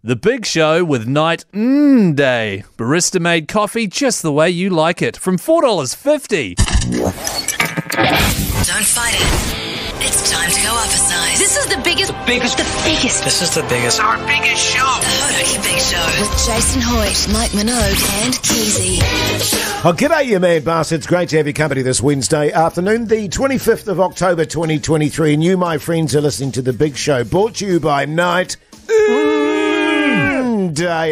The Big Show with Night Day. Barista-made coffee just the way you like it. From $4.50. Don't fight it. It's time to go up a size. This is the biggest. This is the biggest. Our biggest show. The Hodaki Big Show. With Jason Hoyt, Mike Minogue, and Keyzie. Oh, g'day, you mad bastards. Great to have your company this Wednesday afternoon, the 25th of October, 2023. And you, my friends, are listening to The Big Show, brought to you by Night Day.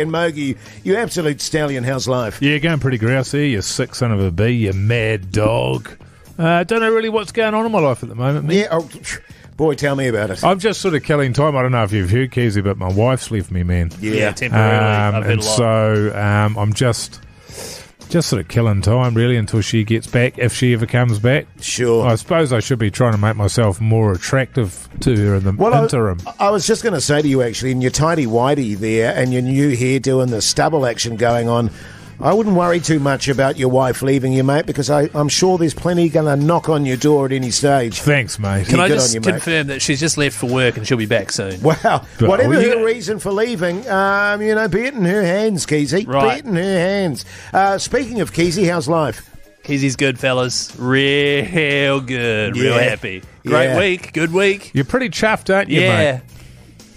And Mogi, you absolute stallion, how's life? Yeah, going pretty grousey, you sick son of a bee, you mad dog. Don't know really what's going on in my life at the moment, man. Yeah, oh, boy, tell me about it. I'm just sort of killing time. I don't know if you've heard, Keyzie, but my wife's left me, man. Yeah, temporarily. I've heard and a lot. so I'm just sort of killing time, really, until she gets back, if she ever comes back. Sure. I suppose I should be trying to make myself more attractive to her in the interim. I was just going to say to you, actually, in your tidy-whitey there and your new hairdo and the stubble action going on, I wouldn't worry too much about your wife leaving you, mate, because I'm sure there's plenty going to knock on your door at any stage. Thanks, mate. Can I good just on you, mate. confirm that she's just left for work and she'll be back soon? Well, whatever her reason for leaving, be it in her hands, Keyzie. Right. Be it in her hands. Speaking of Keyzie, how's life? Keyzie's good, fellas. Real good. Real Yeah. happy. Great Yeah. week. Good week. You're pretty chuffed, aren't you, Yeah. mate?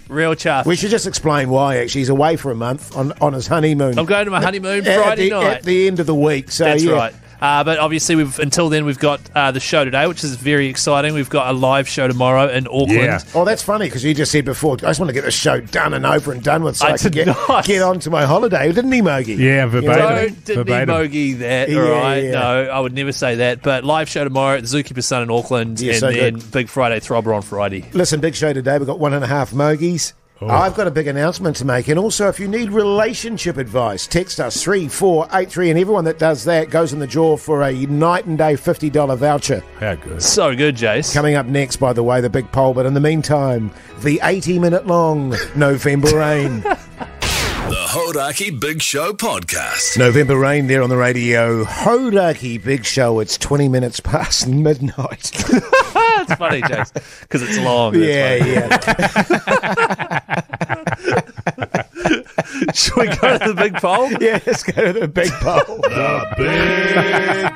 Real chuff. We should just explain why, actually. He's away for a month on his honeymoon. I'm going to my honeymoon Friday night. At the end of the week. So, That's yeah. right. But obviously, until then, we've got the show today, which is very exciting. We've got a live show tomorrow in Auckland. Yeah. Oh, that's funny, because you just said before, I just want to get the show done and over and done with so I can did not. get on to my holiday. Didn't he, Mogi? Yeah, verbatim. Didn't need Mogi that, Yeah, all right? yeah. No, I would never say that. But live show tomorrow at the Zookeeper Sun in Auckland, Yeah, and so then good. Big Friday Throbber on Friday. Listen, big show today. We've got 1.5 Mogies. Oh. I've got a big announcement to make. And also, if you need relationship advice, text us 3483. And everyone that does that goes in the draw for a night and day $50 voucher. How good. So good, Jase. Coming up next, by the way, the big poll. But in the meantime, the 80-minute long November Rain. The Hodaki Big Show podcast. November Rain there on the radio. Hodaki Big Show. It's 20 minutes past midnight. It's funny, Jase, because it's long. That's funny. Should we go to the big poll? Yeah, let's go to the big poll. The big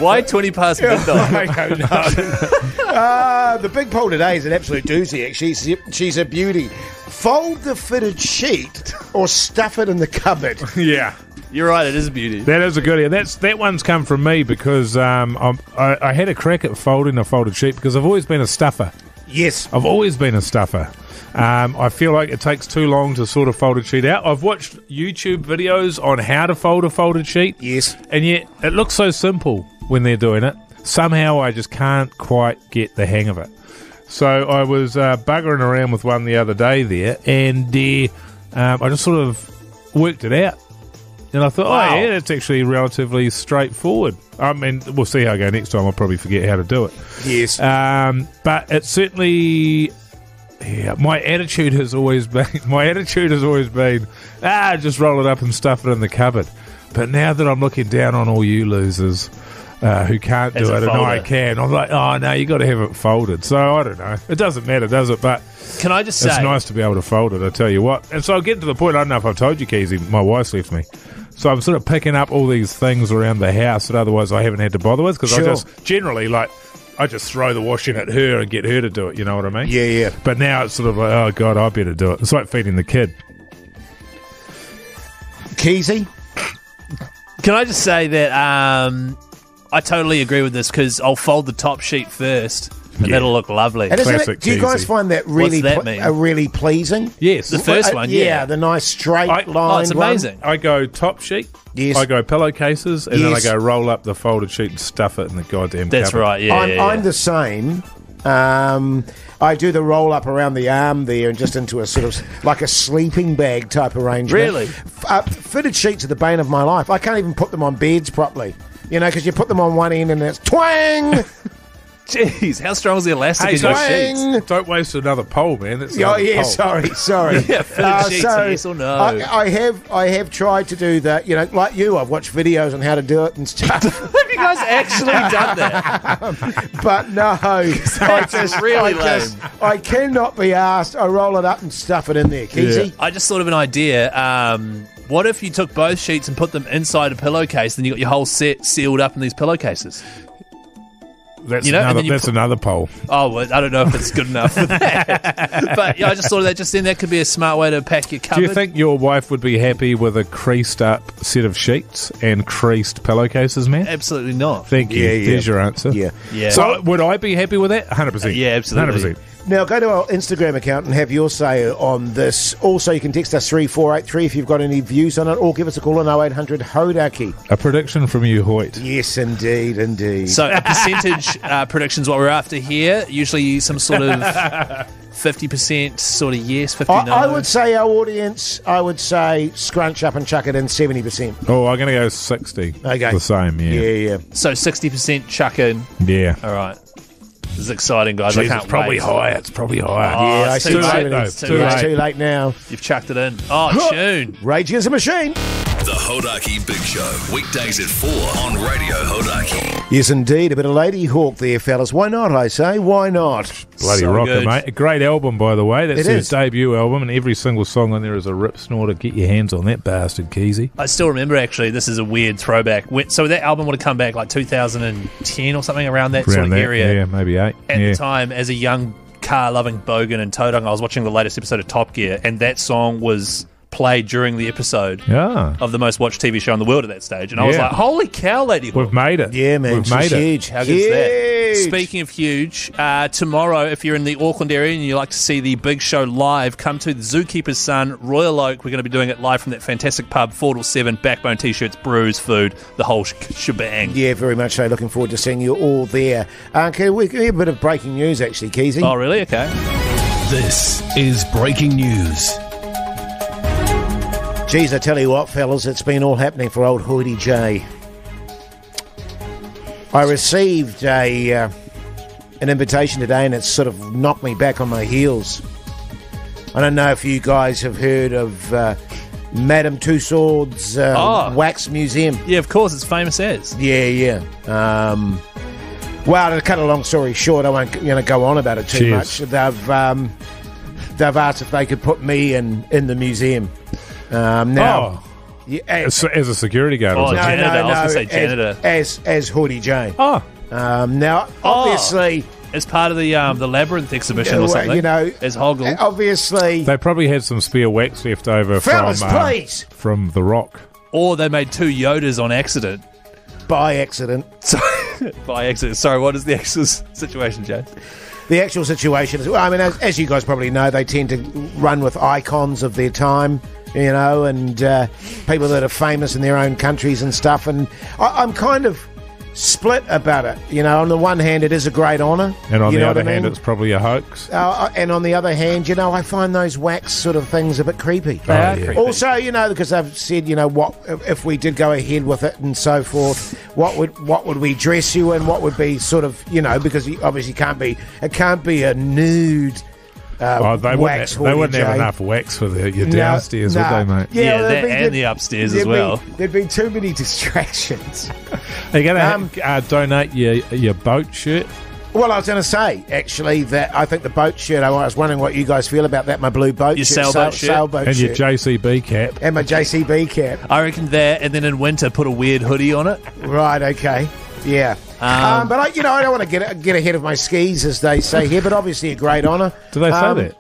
Why 20 past midnight? I don't know. The big poll today is an absolute doozy, actually. She's a beauty. Fold the fitted sheet or stuff it in the cupboard. Yeah. You're right, it is a beauty. That is a goodie. That one's come from me because I had a crack at folding a folded sheet because I've always been a stuffer. Yes. I've always been a stuffer. I feel like it takes too long to sort a folded sheet out. I've watched YouTube videos on how to fold a folded sheet. Yes. And yet it looks so simple when they're doing it. Somehow I just can't quite get the hang of it. So I was buggering around with one the other day there, and I just sort of worked it out. And I thought, Wow. oh yeah, it's actually relatively straightforward. I mean, we'll see how I go next time. I'll probably forget how to do it. Yes. But it certainly, yeah, my attitude has always been, just roll it up and stuff it in the cupboard. But now that I'm looking down on all you losers who can't As do a it, and folder. I can, I'm like, oh no, you got to have it folded. So I don't know. It doesn't matter, does it? But Can I just say... it's nice to be able to fold it, I tell you what. And so I'll get to the point, I don't know if I've told you, Keyzie, my wife's left me. So I'm sort of picking up all these things around the house that otherwise I haven't had to bother with, because Sure. I just generally, I just throw the washing at her and get her to do it, you know what I mean? Yeah, yeah. But now it's sort of like, oh God, I better do it. It's like feeding the kid. Keyzie? Can I just say that I totally agree with this, because I'll fold the top sheet first, and Yeah. that'll look lovely. And isn't Classic it, do you guys Keyzie. find that really, What's that mean? really pleasing? Yes. The first one, yeah. The nice straight I- line. Oh, it's amazing. I go top sheet, Yes. I go pillowcases, and then I Yes. go roll up the folded sheet and stuff it in the goddamn That's cupboard. right, yeah, I'm the same. I do the roll up around the arm there and just into a sort of like a sleeping bag type arrangement. Really? Fitted sheets are the bane of my life. I can't even put them on beds properly. You know, because you put them on one end and it's twang. Jeez, how strong is the elastic Hey, in your sheets? Bang! Don't waste another poll, man. That's Oh another yeah, poll. sorry. Yeah, fitted sheets, yes or no? I have tried to do that. You know, like you, I've watched videos on how to do it and stuff. Have you guys actually done that? But no, I cannot be asked. I roll it up and stuff it in there, Keyzie. I just thought of an idea. What if you took both sheets and put them inside a pillowcase, then you got your whole set sealed up in these pillowcases? That's, You know, and another, then you that's another poll. Oh, well, I don't know if it's good enough for that. But yeah, I just thought of that just then. That could be a smart way to pack your cupboard. Do you think your wife would be happy with a creased up set of sheets and creased pillowcases, man? Absolutely not. Thank you. Yeah. There's your answer. Yeah. Yeah. So would I be happy with that? 100%. Yeah, absolutely. 100%. Now go to our Instagram account and have your say on this. Also, you can text us 3483 if you've got any views on it, or give us a call on 0800 Hodaki. A prediction from you, Hoyt. Yes, indeed. So a percentage prediction's what we're after here. Usually some sort of 50% sort of yes, 50% no. I would say our audience, scrunch up and chuck it in 70%. Oh, I'm going to go 60. Okay. The same, Yeah. So 60% chuck in. Yeah. All right. This is exciting, guys. I can't it's probably wait. higher. It's probably higher. Oh, Yeah, I it's see too it's late, 70. though. It's Too late. too late now. You've chucked it in. Oh, tune. Rage Against the Machine. The Hodaki Big Show. Weekdays at 4 on Radio Hodaki. Yes, indeed. A bit of Lady Hawk there, fellas. Why not, I say? Why not? Bloody So rocker, good. mate. A great album, by the way. That's It his is. debut album, and every single song on there is a rip snorter. Get your hands on that bastard, Keyzie. I still remember, actually, this is a weird throwback. So that album would have come back like 2010 or something, around that sort Around of that, area. yeah, maybe 8. At yeah. the time, as a young car-loving bogan and Todung, I was watching the latest episode of Top Gear, and that song was played during the episode Yeah. of the most watched TV show in the world at that stage. And I was Yeah. like, holy cow, Lady Hawk. We've made it. Yeah, man. We've She's made it. huge. How good is that? Huge. Speaking of huge, tomorrow, if you're in the Auckland area and you like to see the big show live, come to the Zookeeper's Son, Royal Oak. We're going to be doing it live from that fantastic pub, 4 till 7, Backbone T-shirts, brews, food, the whole shebang. Yeah, very much so. Looking forward to seeing you all there. Can we get a bit of breaking news, actually, Keyzie? Oh, really? Okay. This is breaking news. Geez, I tell you what, fellas, it's been all happening for old Hoity J. I received an invitation today, and it's sort of knocked me back on my heels. I don't know if you guys have heard of Madame Tussauds Wax Museum. Yeah, of course. It's famous as. Yeah. Well, to cut a long story short, I won't go on about it too Cheers. much. They've asked if they could put me in the museum. Now, yeah, As a security guard. Oh, or something. janitor. I was gonna say janitor. as Hoody J. Oh. Now, obviously, As part of the Labyrinth exhibition or something. you know, as Hoggle. obviously, They probably had some spare wax left over fellas, please, from The Rock. Or they made 2 Yodas on accident. by accident. By accident. Sorry, what is the actual situation, Jase? The actual situation is, well, I mean, as you guys probably know, they tend to run with icons of their time, and people that are famous in their own countries and stuff. And I'm kind of split about it. On the one hand, it is a great honour. And on you the know other what I hand, mean? it's probably a hoax. And on the other hand, I find those wax sort of things a bit creepy. They are yeah. creepy. Also, because they've said, what if we did go ahead with it and so forth? What would we dress you in? What would be sort of, because you obviously it can't be a nude. They wax wouldn't have Jay. enough wax for your downstairs, would they, mate? Yeah, there'd that be- and the upstairs as well. There'd be too many distractions. Are you going to donate your boat shirt? Well, I was going to say, actually, that I think the boat shirt, I was wondering what you guys feel about that, my blue boat Your shirt. sailboat shirt? Sailboat And your shirt. JCB cap? And my JCB cap. I reckon that, and then in winter, put a weird hoodie on it. Right, okay. Yeah. But, I don't want to get ahead of my skis, as they say here, but obviously a great honour. Do they say that?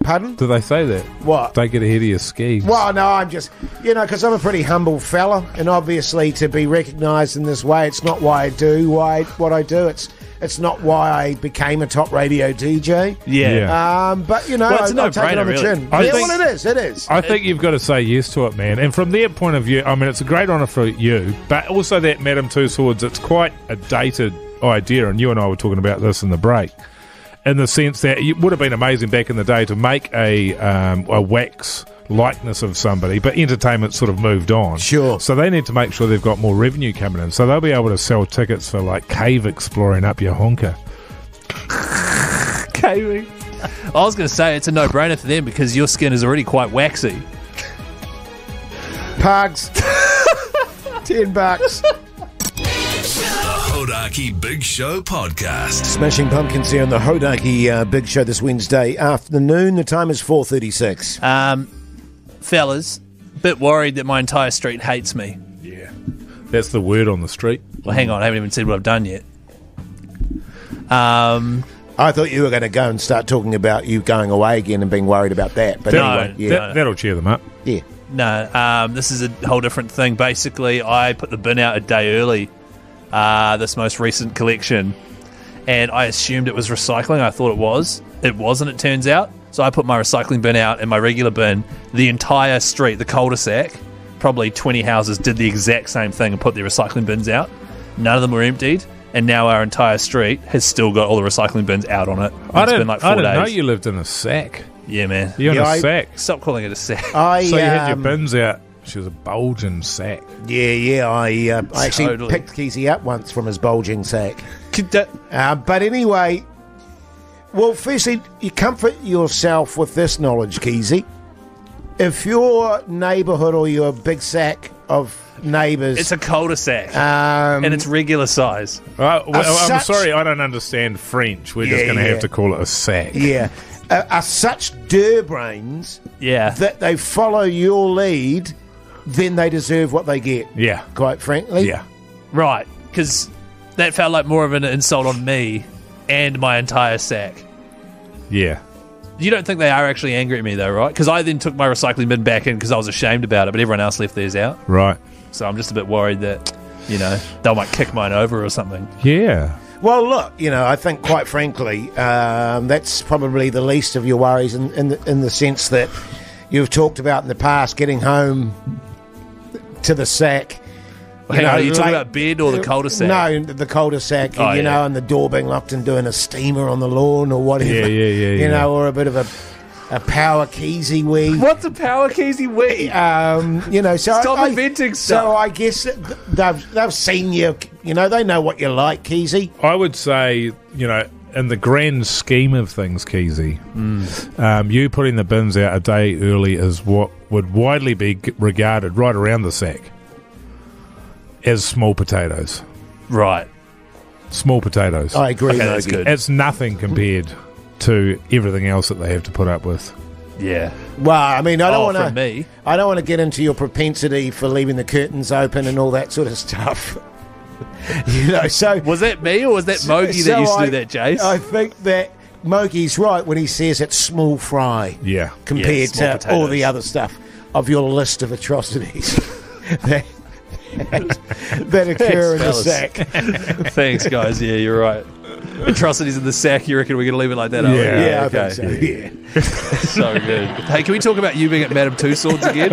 Pardon? Do they say that? What? They get ahead of your skis. Well, no, I'm just, because I'm a pretty humble fella, and obviously to be recognised in this way, it's not why I do what I do. It's not why I became a top radio DJ. Yeah. But, Well, it's a I'll take it no-brainer, on the really. chin. I Yeah, think- well, it is. It is. I think you've got to say yes to it, man. And from their point of view, I mean, it's a great honour for you, but also that Madame Tussauds, it's quite a dated idea, and you and I were talking about this in the break, in the sense that it would have been amazing back in the day to make a wax likeness of somebody, but entertainment sort of moved on. Sure. So they need to make sure they've got more revenue coming in. So they'll be able to sell tickets for like cave exploring up your honker. shaving. I was going to say it's a no-brainer for them because your skin is already quite waxy. Pugs. $10. Hodaki Big Show podcast. Smashing Pumpkins here on the Hodaki Big Show this Wednesday afternoon. The time is 4:36. Fellas, bit worried that my entire street hates me. Yeah. That's the word on the street. Well, hang on, I haven't even said what I've done yet. I thought you were going to go and start talking about you going away again and being worried about that. But anyway, yeah. That'll cheer them up. Yeah. No, this is a whole different thing. Basically, I put the bin out a day early, this most recent collection, and I assumed it was recycling. I thought it was. It wasn't, it turns out. So I put my recycling bin out and my regular bin. The entire street, the cul-de-sac, probably 20 houses did the exact same thing and put their recycling bins out. None of them were emptied, and now our entire street has still got all the recycling bins out on it. I It's didn't been like 4 days. know you lived in a sack. Yeah, man. You're in Yeah, a sack. Stop calling it a sack. So you had your bins out. She was a bulging sack. I actually Totally. picked Keyzie up once from his bulging sack. But anyway, well, firstly, you comfort yourself with this knowledge, Keyzie. If your neighbourhood or your big sack of neighbours... It's a cul-de-sac, and it's regular size. I'm such- sorry, I don't understand French. We're just Yeah, going to yeah. have to call it a sack. Yeah. Are such brains Yeah. that they follow your lead, then they deserve what they get. Yeah. Quite frankly. Yeah. Right, because that felt like more of an insult on me and my entire sack. Yeah. You don't think they are actually angry at me, though, right? Because I then took my recycling bin back in because I was ashamed about it, but everyone else left theirs out. Right. So I'm just a bit worried that, they might kick mine over or something. Yeah. Well, look, I think quite frankly, that's probably the least of your worries in the sense that you've talked about in the past getting home to the sack. Hang on, are you talking about bed or the cul-de-sac? No, the cul-de-sac, Oh, yeah. and the door being locked and doing a steamer on the lawn or whatever. Yeah. Or a bit of a power Keyzie wee. What's a power Keyzie wee? So Stop inventing stuff. So I guess they've seen you. They know what you like, Keyzie. I would say, in the grand scheme of things, Keyzie, you putting the bins out a day early is what would widely be regarded right around the sack as small potatoes. Right. Small potatoes. I agree. Okay, that's Logie. good. It's nothing compared to everything else that they have to put up with. Yeah. Well, I mean, I don't from want to. me. I don't want to get into your propensity for leaving the curtains open and all that sort of stuff. So Was that me or was that Mogi that used to do that, Jase? I think that Mogi's right when he says it's small fry. Yeah. Compared small to all potatoes. the other stuff of your list of atrocities that occur in the fellas. sack. Thanks, guys. Yeah, you're right. Atrocities in the sack, you reckon we're going to leave it like that? are we? Yeah, I okay. think so. Yeah. So good. Hey, can we talk about you being at Madame Tussauds again?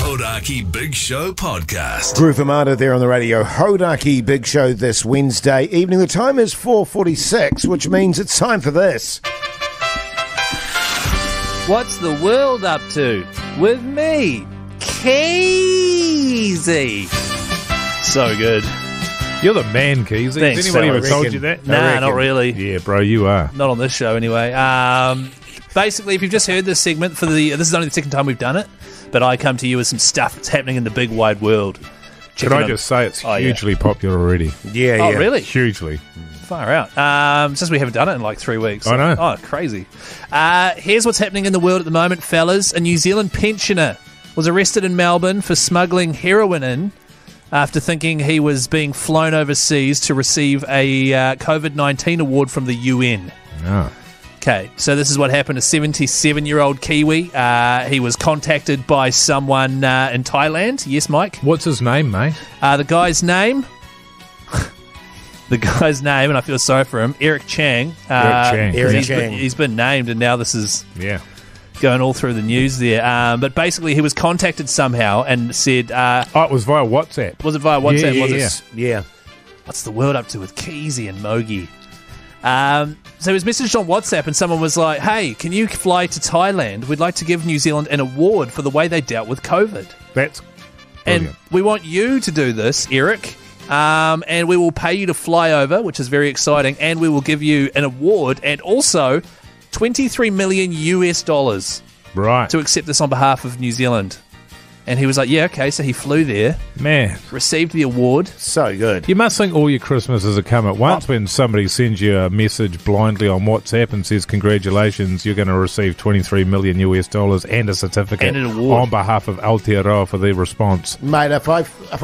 Hodaki Big Show podcast. Groove Armada there on the radio. Hodaki Big Show this Wednesday evening. The time is 4:46, which means it's time for this. What's the world up to? With me, Keyzie. So good. You're the man, Keyzie. Thanks, Has anybody fella. ever told Reckon. you that? Nah, not really. Yeah, bro, you are. Not on this show, anyway. Basically, if you've just heard this segment this is only the second time we've done it, but I come to you with some stuff that's happening in the big wide world. Can I just say it's Oh, yeah. hugely popular already? Yeah, Oh, yeah. really? Hugely. Far out. Since we haven't done it in like 3 weeks. I know. Oh, crazy. Here's what's happening in the world at the moment, fellas. A New Zealand pensioner was arrested in Melbourne for smuggling heroin in after thinking he was being flown overseas to receive a COVID-19 award from the UN. Oh. Okay, so this is what happened. A 77-year-old Kiwi. He was contacted by someone in Thailand. Yes, Mike? What's his name, mate? The guy's name... The guy's name, and I feel sorry for him, Eric Chang. Chang. Eric Chang. He's been named, and now this is Yeah. going all through the news there. But basically, he was contacted somehow and said, Oh, it was via WhatsApp. was it via WhatsApp? Yeah, was yeah, it? Yeah. What's the world up to with Keyzie and Mogi? So he was messaged on WhatsApp, and someone was like, hey, can you fly to Thailand? We'd like to give New Zealand an award for the way they dealt with COVID. That's And brilliant. we want you to do this, Eric. and we will pay you to fly over, which is very exciting, and we will give you an award and also $23 million Right. to accept this on behalf of New Zealand. And he was like, yeah, okay, so he flew there, Man, received the award. So good. you must think all your Christmases have come at once when somebody sends you a message blindly on WhatsApp and says, congratulations, you're going to receive $23 million and a certificate And an award. on behalf of Aotearoa for their response. Mate, if I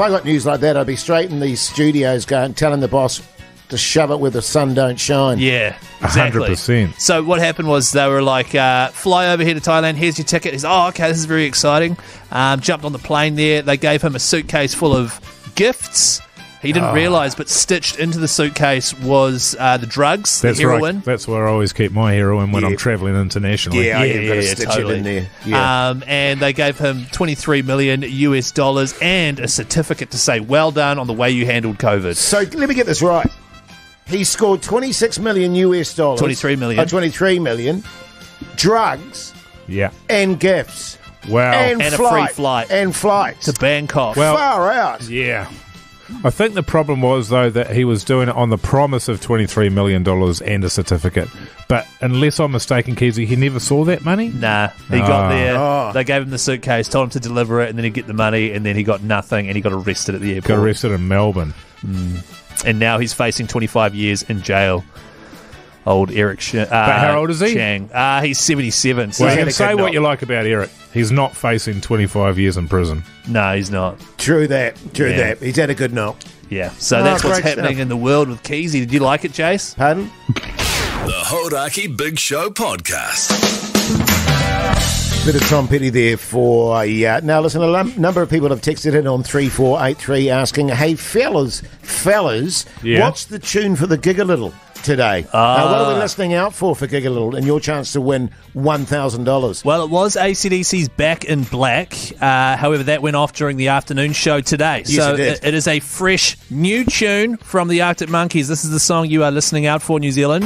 got news like that, I'd be straight in these studios telling the boss to shove it where the sun don't shine. Yeah, exactly. 100%. So what happened was they were like, fly over here to Thailand, here's your ticket. He's, oh, okay, this is very exciting. Jumped on the plane there. They gave him a suitcase full of gifts. He didn't realise, but stitched into the suitcase was the drugs, That's the heroin. right. That's where I always keep my heroin when I'm travelling internationally. Yeah, you've got to stitch totally. it in there. Yeah. And they gave him $23 million and a certificate to say, well done on the way you handled COVID. So let me get this right. He scored $26 million. 23 million. 23 million. Drugs Yeah. and gifts. Wow. And a free flight. And flights. To Bangkok. Well- Far out. Yeah. I think the problem was, though, that he was doing it on the promise of $23 million and a certificate. But unless I'm mistaken, Keyzie, he never saw that money? Nah, he got there. Oh. They gave him the suitcase, told him to deliver it, and then he'd get the money, and then he got nothing, and he got arrested at the airport. Got arrested in Melbourne. And now he's facing 25 years in jail. Old Eric But how old is he? Chang. He's 77. So Well, you had can a say good what knock. you like about Eric. He's not facing 25 years in prison. no, he's not. True that. True Yeah. that. He's had a good knock. Yeah. So Oh, that's what's great happening stuff. in the world with Keyzie. Did you like it, Jase? Pardon? The Hodaki Big Show podcast. Bit of Tom Petty there for now listen, a number of people have texted in on 3483 asking, hey fellas, Yeah. what's the tune for the Gig a Little today? What are we listening out for Gig a Little and your chance to win $1,000? Well, it was AC/DC's Back in Black. However, that went off during the afternoon show today. Yes, So it did. it is a fresh new tune from the Arctic Monkeys. This is the song you are listening out for, New Zealand.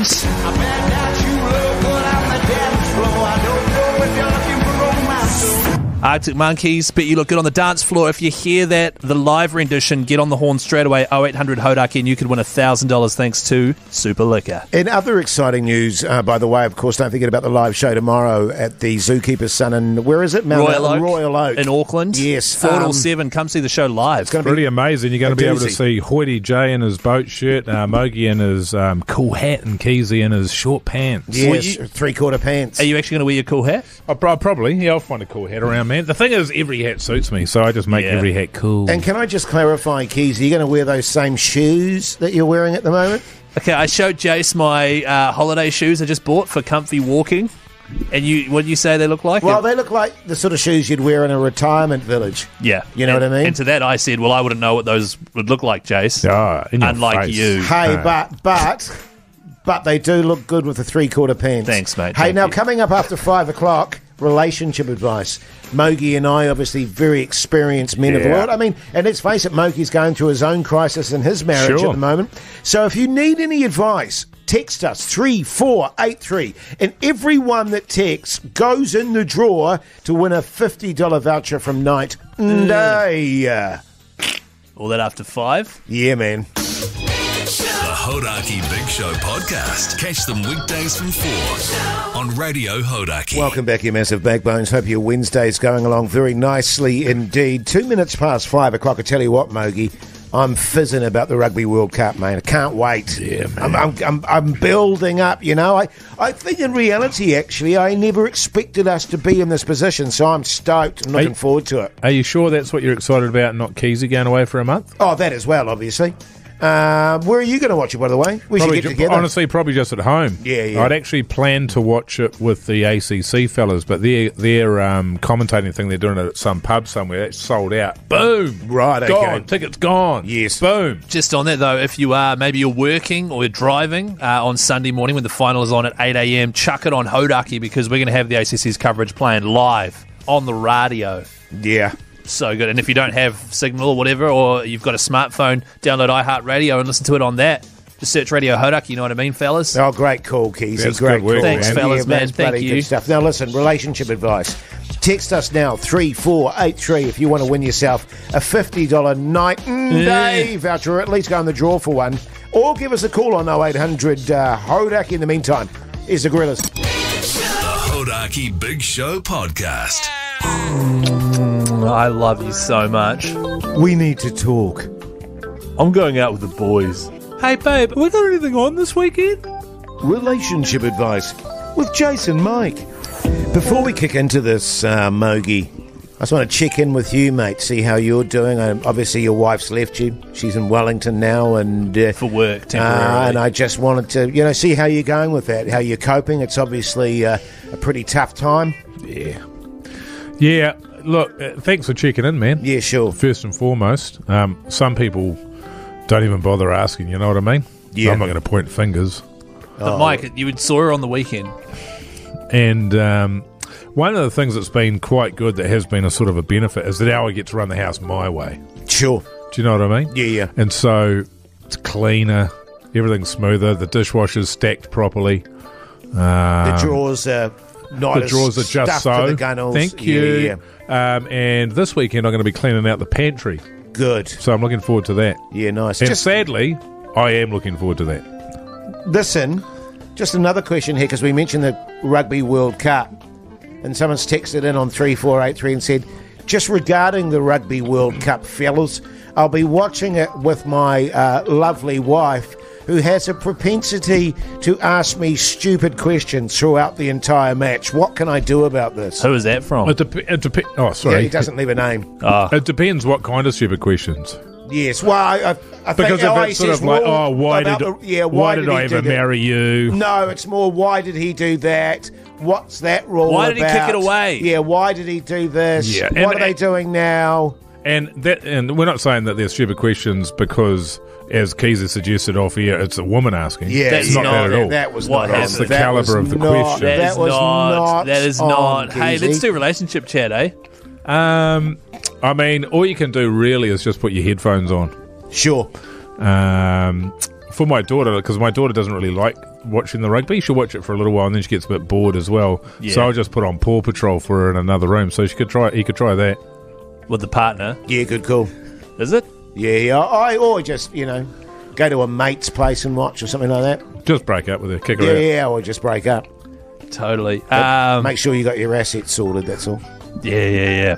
Arctic Monkeys, but you look good on the dance floor. If you hear that, the live rendition, get on the horn straight away, 0800 Hodaki, and you could win $1,000 thanks to Super Liquor. In other exciting news, by the way, of course, don't forget about the live show tomorrow at the Zookeeper's Son in, where is it? Royal Oak. In Auckland. Yes. 4 till 7. Come see the show live. It's going to Pretty be amazing. You're going to be able to doozy. see Hoity J in his boat shirt, Mogi in his cool hat, and Keyzie in his short pants. yes, three-quarter pants. Are you actually going to wear your cool hat? Probably. Yeah, I'll find a cool hat around, man. The thing is, every hat suits me, so I just make Yeah. every hat cool. And can I just clarify, Keys, are you going to wear those same shoes that you're wearing at the moment? Okay, I showed Jase my holiday shoes I just bought for comfy walking. And what did you say they look like? Well, they look like the sort of shoes you'd wear in a retirement village. yeah. You know what I mean? And to that I said, well, I wouldn't know what those would look like, Jase. In your Unlike face. you. Hey, but they do look good with the three-quarter pants. Thanks, mate. Hey, Thank now you. coming up after 5 o'clock, relationship advice. Mogi and I, obviously very experienced men of the Yeah. world. I mean, and let's face it, Mogi's going through his own crisis in his marriage Sure. at the moment. So if you need any advice, text us 3483, and everyone that texts goes in the draw to win a $50 voucher from Night Day. All that after 5. Yeah, man. The Hodaki Big Show podcast. Catch them weekdays from 4 on Radio Hodaki. Welcome back, you massive backbones. Hope your Wednesday's going along very nicely indeed. 2 minutes past 5 o'clock. I tell you what, Mogi, I'm fizzing about the Rugby World Cup, mate. I can't wait. Yeah, man. I'm building up, you know. I think in reality, actually, I never expected us to be in this position, so I'm stoked. I'm looking forward to it. Are you sure that's what you're excited about, not Keyzie going away for a month? Oh, that as well, obviously. Where are you going to watch it, by the way? We should get together. Honestly, probably just at home. Yeah. I'd actually planned to watch it with the ACC fellas, but their commentating thing, they're doing it at some pub somewhere. It's sold out. Boom. Right, okay. Gone. Tickets gone. Yes. Boom. Just on that, though, if you are, maybe you're working or you're driving on Sunday morning when the final is on at 8 a.m, chuck it on Hodaki because we're going to have the ACC's coverage playing live on the radio. Yeah. So good. And if you don't have Signal or whatever, or you've got a smartphone, download iHeartRadio and listen to it on that. Just search Radio Hodaki, you know what I mean, fellas? Oh, great call, Keyzie. That's great good work, call. Thanks, fellas, man. that's Thank bloody you. good stuff. Now, listen, relationship advice. Text us now, 3483, if you want to win yourself a $50 night and day voucher, or at least go in the draw for one. Or give us a call on 0800 Hodak. In the meantime, here's the Gorillas. The Hodaki Big Show Podcast. I love you so much. We need to talk. I'm going out with the boys. Hey, babe, have we got anything on this weekend? Relationship advice with Jase and Mike. Before we kick into this, Mogi, I just want to check in with you, mate, see how you're doing. Obviously, your wife's left you. She's in Wellington now. And for work, temporarily. And I just wanted to, see how you're going with that, how you're coping. It's obviously a pretty tough time. Yeah, look, thanks for checking in, man. Yeah, sure. First and foremost, some people don't even bother asking, you know what I mean? Yeah. I'm not going to point fingers. But Mike, you saw her on the weekend. And one of the things that's been quite good that has been a sort of a benefit is that now I get to run the house my way. Sure. Do you know what I mean? Yeah. And so it's cleaner, everything's smoother, the dishwasher's stacked properly. The drawers are not The drawers are just stuffed so. to the gunnels. Thank you. Yeah. And this weekend I'm going to be cleaning out the pantry. Good. So I'm looking forward to that. Yeah, nice. And sadly, I am looking forward to that. Listen, just another question here, because we mentioned the Rugby World Cup, and someone's texted in on 3483 and said, just regarding the Rugby World Cup, fellas, I'll be watching it with my lovely wife, who has a propensity to ask me stupid questions throughout the entire match. What can I do about this? Who is that from? It depends. Oh, sorry. Yeah, he doesn't leave a name. It depends what kind of stupid questions. Yes, well, I Because think if it's sort of like, why did I ever marry you? No, it's more, why did he do that? What's that rule Why did he kick it away? Yeah, why did he do this? Yeah, what are they doing now? And we're not saying that they're stupid questions because, as Keyzie suggested off here, it's a woman asking. Yeah, it's not that at all. That was What not happened? on. The caliber of the question. That was not. That is on, not. Hey, Keyzie. let's do relationship chat, eh? I mean, all you can do really is just put your headphones on. Sure. For my daughter, because my daughter doesn't really like watching the rugby. She'll watch it for a little while and then she gets a bit bored as well. Yeah. So I'll just put on Paw Patrol for her in another room so he could try that. With the partner. Yeah, good call. Is it? Yeah, or just, go to a mate's place and watch or something like that. Just break up with her, kick her out. Yeah, or just break up. Totally. Make sure you got your assets sorted, that's all. Yeah.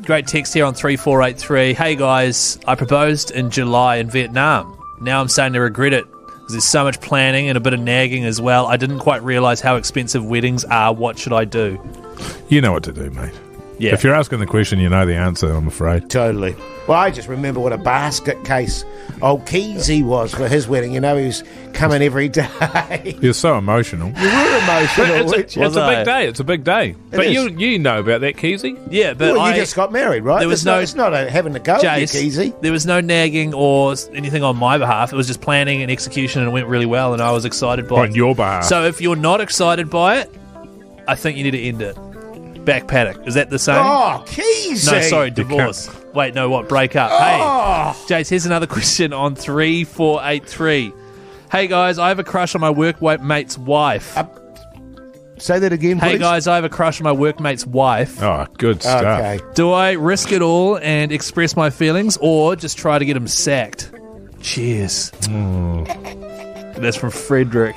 Great text here on 3483. Hey guys, I proposed in July in Vietnam. Now I'm starting to regret it because there's so much planning and a bit of nagging as well. I didn't quite realise how expensive weddings are. What should I do? You know what to do, mate. Yeah. If you're asking the question, you know the answer, I'm afraid. Totally. Well, I just remember what a basket case old Keyzie was for his wedding. He was coming every day. You're so emotional. You were emotional, It's a big day. It's a big day. But is. you know about that, Keyzie? Yeah, but Well, you just got married, right? There was it's not having to go with Jase, you, Keyzie. there was no nagging or anything on my behalf. It was just planning and execution, and it went really well, and I was excited by it. On your behalf. So if you're not excited by it, I think you need to end it. Back paddock. Is that the same? Oh, Keyzie! No, sorry, divorce. Wait, no, what? Break up. Hey, Jase, here's another question on 3483. Hey, guys, I have a crush on my workmate's wife. Say that again, please. Hey, guys, I have a crush on my workmate's wife. Oh, good stuff. Okay. Do I risk it all and express my feelings, or just try to get him sacked? Cheers. That's from Frederick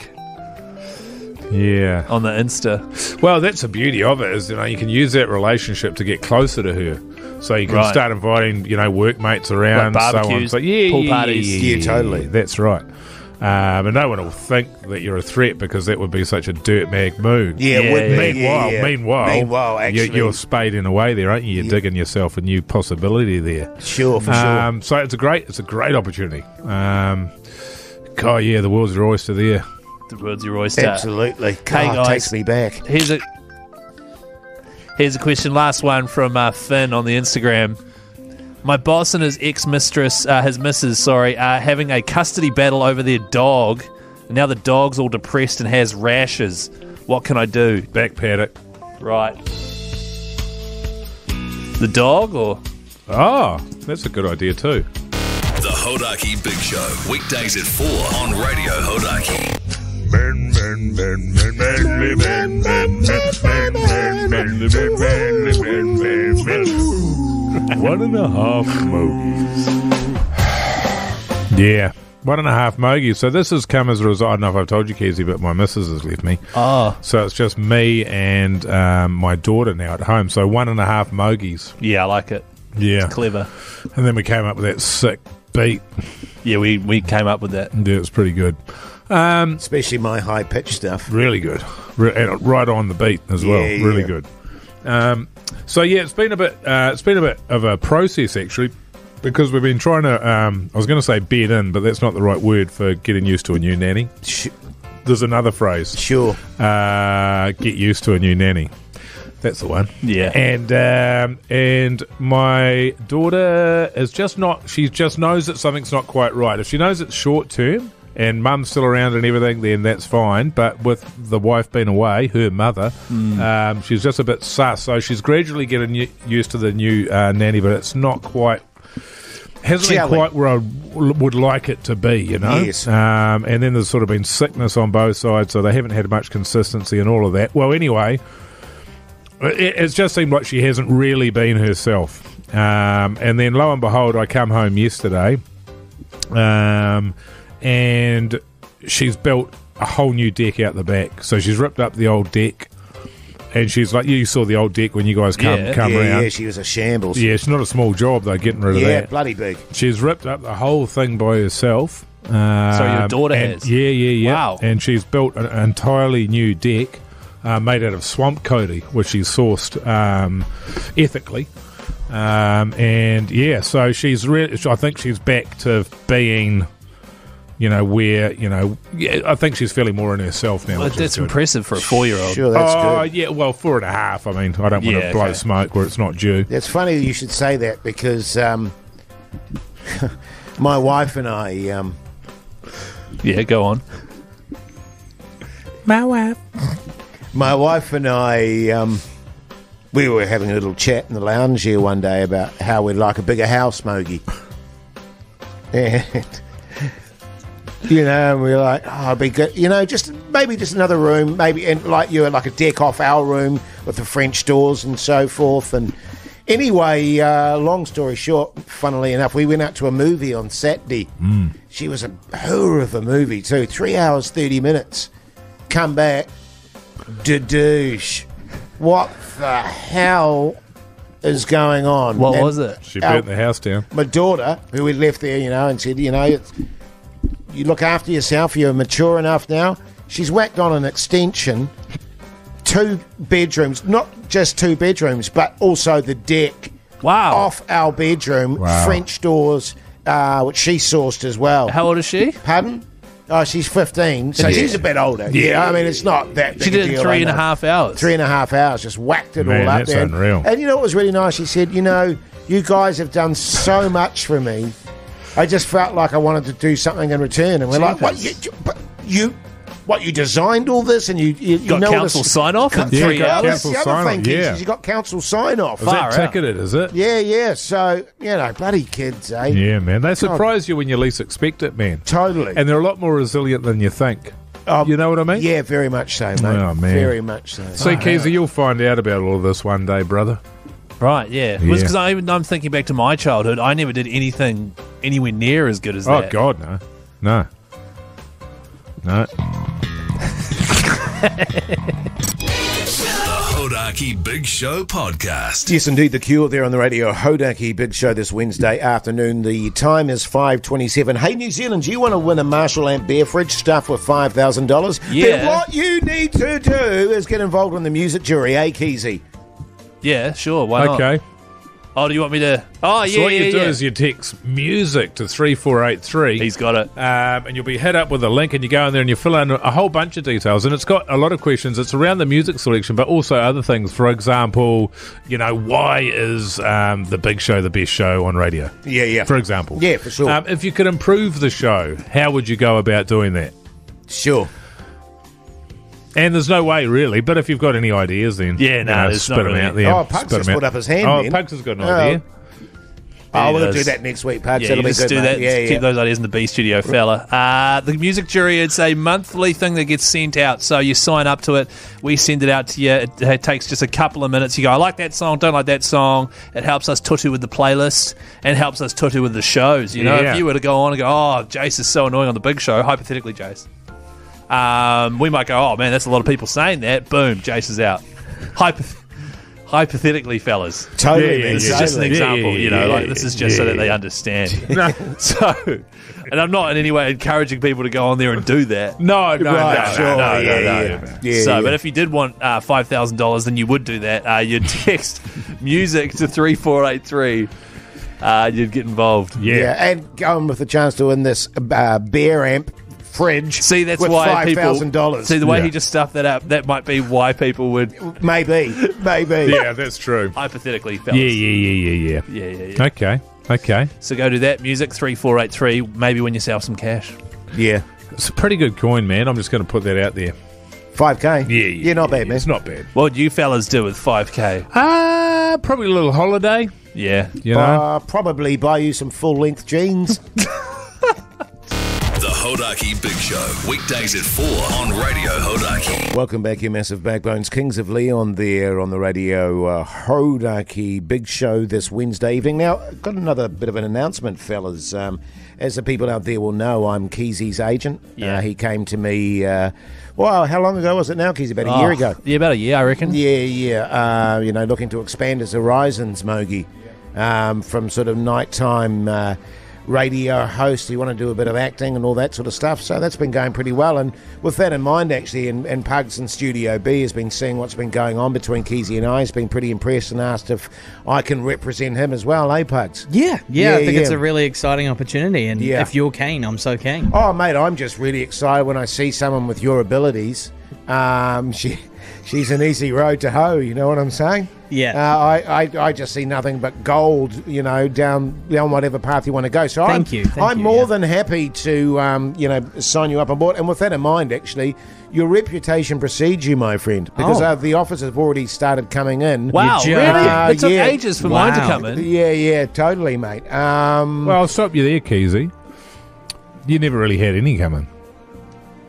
Yeah. on the Insta. Well, that's the beauty of it is, you can use that relationship to get closer to her. So you can Right. start inviting, workmates around, Like so on. barbecues, So, yeah, pool parties. Yeah, totally. That's right. And no one will think that you're a threat because that would be such a dirtbag move. Yeah, it would be. Meanwhile, actually. you're spading away there, aren't you? You're digging yourself a new possibility there. Sure, for sure. So it's a great opportunity. God, yeah, the world's your oyster there. The world's your oyster. Absolutely. Hey, God, guys. takes me back. Here's a question. Last one from Finn on the Instagram. My boss and his missus, are having a custody battle over their dog. And now the dog's all depressed and has rashes. What can I do? Back paddock. Right. The dog or? Oh, that's a good idea too. The Hodaki Big Show, weekdays at 4 on Radio Hodaki. Men mogies. Yeah. 1.5 mogies. So this has come as a result. I don't know if I've told you, Keyzie, but my missus has left me. Oh. So it's just me and my daughter now at home. So 1.5 mogies. Yeah, I like it. Yeah. It's clever. And then we came up with that sick beat. Yeah, we came up with that. Yeah, it's pretty good. Especially my high-pitched stuff. Really good. And right on the beat as well. Yeah, really yeah. good. So yeah, it's been a bit of a process actually, because we've been trying to. I was going to say bed in, but that's not the right word for getting used to a new nanny. There's another phrase. Sure. Get used to a new nanny. That's the one. Yeah. And my daughter is just not. She just knows that something's not quite right. If she knows it's short term and mum's still around and everything, then that's fine. But with the wife being away, her mother, she's just a bit sus. So she's gradually getting used to the new nanny, but it's not quite. Hasn't been quite where I would like it to be, you know. Yes. And then there's sort of been sickness on both sides, so they haven't had much consistency and all of that. Well, anyway, it's just seemed like she hasn't really been herself. And then lo and behold, I come home yesterday, and she's built a whole new deck out the back. So she's ripped up the old deck. And she's like, you saw the old deck when you guys come around. Yeah, she was a shambles. Yeah, it's not a small job, though, getting rid of that. Yeah, bloody big. She's ripped up the whole thing by herself. So your daughter has? Yeah. Wow. And she's built an entirely new deck made out of swamp coating, which she's sourced ethically. And, yeah, so she's really... I think she's back to being... where, I think she's feeling more in herself now. Well, that's impressive for a 4-year-old. Sure, that's good. Yeah, well, 4.5. I mean, I don't want to blow smoke where it's not due. It's funny you should say that because my wife and I... Yeah, go on. My wife and I... we were having a little chat in the lounge here one day about how we'd like a bigger house, Mogi. And... and we were like, oh, it'd be good. Just another room, maybe, and like like a deck off our room with the French doors and so forth. And anyway, long story short, funnily enough, we went out to a movie on Saturday. She was a hooer of a movie too, 3 hours, 30 minutes. Come back, douche. What the hell is going on? What was it? She burnt the house down. My daughter, who we left there, and said, you look after yourself, you're mature enough now. She's whacked on an extension, 2 bedrooms, not just 2 bedrooms, but also the deck off our bedroom, French doors, which she sourced as well. How old is she? Pardon? Oh, she's 15, so she's a bit older. Yeah, I mean, it's not that big She did a it deal. 3.5 hours. 3.5 hours, just whacked it Man, all up that's there. unreal. And you know what was really nice? She said, you guys have done so much for me. I just felt like I wanted to do something in return. And we're like, what? You designed all this and you got know council sign-off in 3 Well, hours? that's the Council other thing, sign-off, yeah. is you got council sign-off. Is that ticketed, is it? Yeah. So, bloody kids, eh? Yeah, man. They surprise you when you least expect it, man. Totally. And they're a lot more resilient than you think. You know what I mean? Yeah, very much so, mate. Oh, man. Very much so. See, Keyzie, you'll find out about all of this one day, brother. Right, yeah. Yeah. Because I'm thinking back to my childhood. I never did anything anywhere near as good as that. Oh, God, no. The Hodaki Big Show Podcast. Yes, indeed, the Cure there on the radio. Hodaki Big Show this Wednesday afternoon. The time is 5:27. Hey, New Zealand, do you want to win a Marshall Amp Bear Fridge stuffed with $5,000? Yeah. Then what you need to do is get involved in the music jury, eh, Keyzie? Yeah, sure. Why not? Okay. Oh, do you want me to... Oh, yeah, So what you do yeah. is you text music to 3483. He's got it. And you'll be hit up with a link and you go in there and you fill in a whole bunch of details. And it's got a lot of questions. It's around the music selection, but also other things. For example, why is the Big Show the best show on radio? Yeah. For example. Yeah, for sure. If you could improve the show, how would you go about doing that? Sure. And there's no way, really, but if you've got any ideas, then Yeah, no, it's spit not them really. out there. Oh, Pugs Spit just 'em out. put up his hand Oh, then. Pugs has got an idea. Oh, we'll does. do that next week, Pugs. Yeah, That'll you be just good, do mate. that. Keep those ideas in the B studio, fella. The music jury, it's a monthly thing that gets sent out. So you sign up to it. We send it out to you. It takes just a couple of minutes. You go, I like that song, don't like that song. It helps us tutu with the playlist and helps us tutu with the shows. You know, if you were to go on and go, oh, Jase is so annoying on the big show, hypothetically, Jase. We might go, oh, man, that's a lot of people saying that. Boom, Jase is out. Hypothetically, fellas. Totally. This is just an example, this is just so that they understand. So, and I'm not in any way encouraging people to go on there and do that. No. But if you did want $5,000, then you would do that. You'd text music to 3483. You'd get involved. Yeah, and going with the chance to win this bear amp fridge. See, that's with why $5,000. See, the way he just stuffed that up, that might be why people would. Maybe. Yeah, that's true. Hypothetically, fellas. Yeah. Okay. So go do that. Music 3483. Maybe win yourself some cash. Yeah. It's a pretty good coin, man. I'm just going to put that out there. 5K? Yeah, not bad, man. It's not bad. What would you fellas do with 5K? Probably a little holiday. Yeah. You know? Probably buy you some full-length jeans. The Hodaki Big Show, weekdays at 4 on Radio Hodaki. Welcome back, you massive backbones. Kings of Leon there on the Radio Hodaki Big Show this Wednesday evening. Now, I've got another bit of an announcement, fellas. As the people out there will know, I'm Keyzie's agent. Yeah. He came to me, how long ago was it now, Keyzie? About a year ago. Yeah, about a year, I reckon. Yeah. Looking to expand his horizons, Mogi. From sort of nighttime radio host. He wanted to do a bit of acting and all that sort of stuff. So that's been going pretty well. And with that in mind, actually, and Pugs in Studio B has been seeing what's been going on between Keyzie and I. He's been pretty impressed and asked if I can represent him as well, Pugs? Yeah, I think it's a really exciting opportunity. And if you're keen, I'm so keen. Oh, mate, I'm just really excited when I see someone with your abilities. She's an easy road to hoe, you know what I'm saying? Yeah. I just see nothing but gold, down whatever path you want to go. So Thank you. I'm more than happy to, sign you up on board. And with that in mind, actually, your reputation precedes you, my friend, because the offers have already started coming in. Wow, You really? joke. It took ages for mine to come in. Yeah, totally, mate. Well, I'll stop you there, Keyzie. You never really had any coming.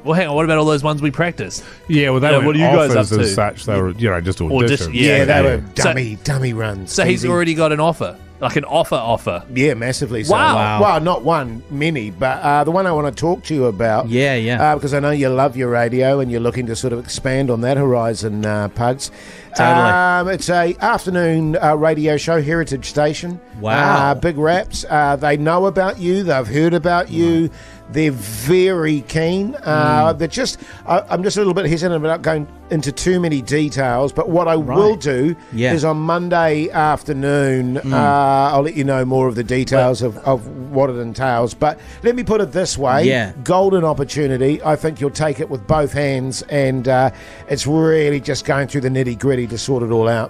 Well, hang on. What about all those ones we practiced? Yeah, well, they Yeah, were what are you guys offers up to? as such. They were, just auditions. Yeah, they were So- dummy runs. So he's Keyzie. already got an offer, like an offer. Yeah, massively so. Wow. Well, not one, many, but the one I want to talk to you about. Yeah. Because I know you love your radio and you're looking to sort of expand on that horizon, Pugs. Totally. It's a afternoon radio show, Heritage Station. Wow. Big raps. They know about you. They've heard about you. They're very keen. They're just. I'm just a little bit hesitant about going into too many details. But what I will do is on Monday afternoon, I'll let you know more of the details of what it entails. But let me put it this way: golden opportunity. I think you'll take it with both hands, and it's really just going through the nitty gritty to sort it all out.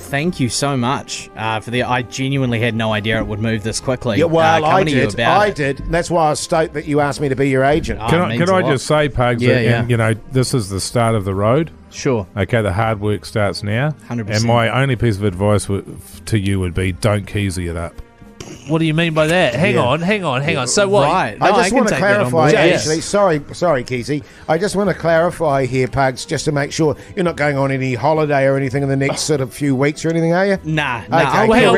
Thank you so much for the. I genuinely had no idea it would move this quickly. Yeah, well, I coming to you did. about I it. did. That's why I was stoked that you asked me to be your agent. Oh, Can it means I a lot. just say, Pugs, that, this is the start of the road. Sure. Okay, the hard work starts now. 100%. And my only piece of advice to you would be don't Keyzie it up. What do you mean by that? Hang on. So what? Right. I just can want to take that on clarify, board. actually. Sorry, Keyzie. I just want to clarify here, Pugs, just to make sure you're not going on any holiday or anything in the next sort of few weeks or anything, are you? Nah. Okay,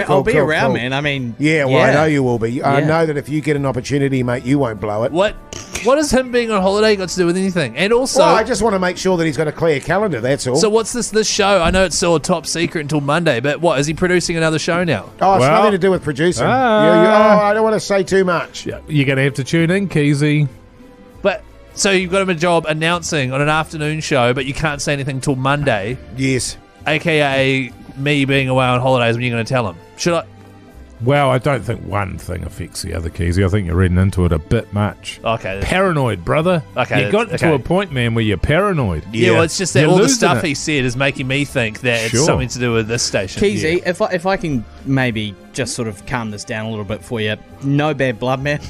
I'll be cool, around, cool. man. I mean, Yeah, well, I know you will be. I Yeah. know that if you get an opportunity, mate, you won't blow it. What has him being on holiday got to do with anything? And also, Well, I just want to make sure that he's got a clear calendar, that's all. so what's this show? I know it's still a top secret until Monday, but what, is he producing another show now? Oh, it's Well- nothing to do with producing. I don't want to say too much. You're going to have to tune in, Keyzie. But so you've got him a job announcing on an afternoon show, but you can't say anything till Monday, Yes. aka me being away on holidays when you're going to tell him. Should I? Well, I don't think one thing affects the other, Keyzie. I think you're reading into it a bit much. Okay. Paranoid, brother. Okay, You got to okay. a point, man, where you're paranoid. Yeah, well, it's just that You're all the losing stuff it. he said is making me think that it's Sure. something to do with this station. Keyzie, if I can maybe just sort of calm this down a little bit for you. No bad blood, man.